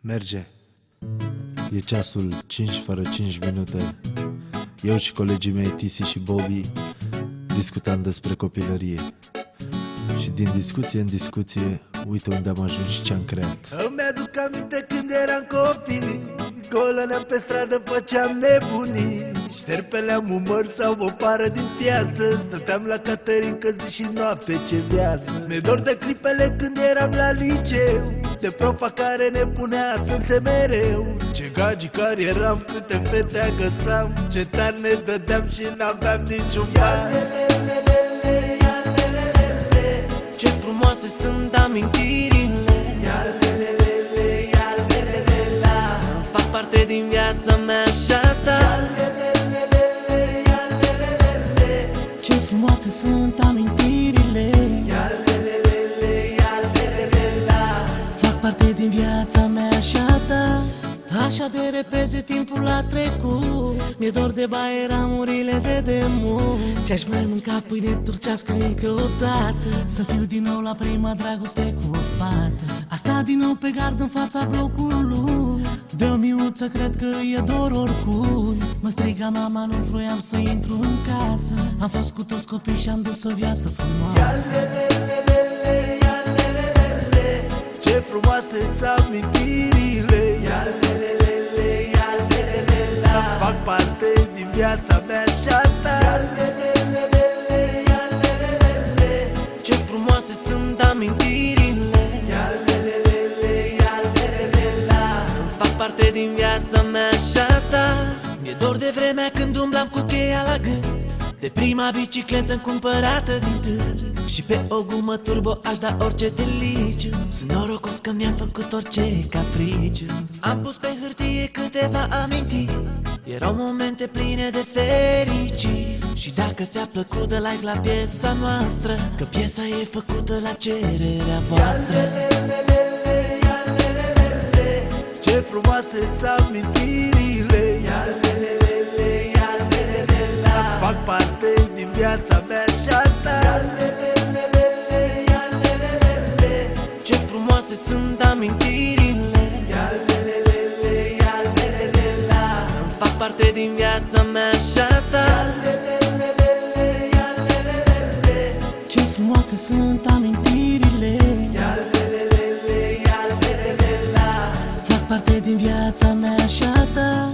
Merge. E ceasul 5 fără 5 minute. Eu și colegii mei Tisi și Bobby discutam despre copilărie. Și din discuție în discuție, uite unde am ajuns și ce-am creat. Îmi aduc aminte când eram copii, golăneam pe stradă, făceam nebunii. Șterpeleam un măr sau o pară din piață, stăteam la Caterinca zi și noapte, ce viață. Mi-e dor de clipele când eram la liceu, de profa care ne punea țânțe mereu. Ce gagi care eram, câte fete agățam, ce tari ne dădeam și n-aveam niciun ban. Ce frumoase sunt amintirile, fac parte din viața mea și a ta. Ce frumoase sunt amintirile, fac parte din viața mea și a ta. Așa de repede timpul a trecut, mi-e dor de bairamurile de demult. Ce-aș mai mânca pâine turcească încă o dată, să fiu din nou la prima dragoste cu o fată. A sta din nou pe gard în fața blocului, de o miuță cred că e dor oricui. Mă striga mama, nu vroiam să intru în casă, am fost cu toți copii și am dus o viață frumoasă. Ce frumoase sunt amintirile, fac parte din viața mea și a ta. Ce frumoase sunt amintirile, fac parte din viața mea și a ta. Mi-e dor de vremea când umblam cu cheia la gât, de prima bicicletă cumpărată din târg, și pe o gumă turbo aș da orice deliciu. Sunt norocos că mi-am făcut orice capriciu. Am pus pe hârtie câteva amintiri, erau momente pline de fericiri. Și dacă ți-a plăcut, dă like la piesa noastră, că piesa e făcută la cererea voastră. Ce frumoase sunt amintirile, fac parte din viața mea și a ta. Ce frumoase sunt amintirile, fac parte din viața mea și a ta. Ce frumoase sunt amintirile, fac parte din viața mea și a ta.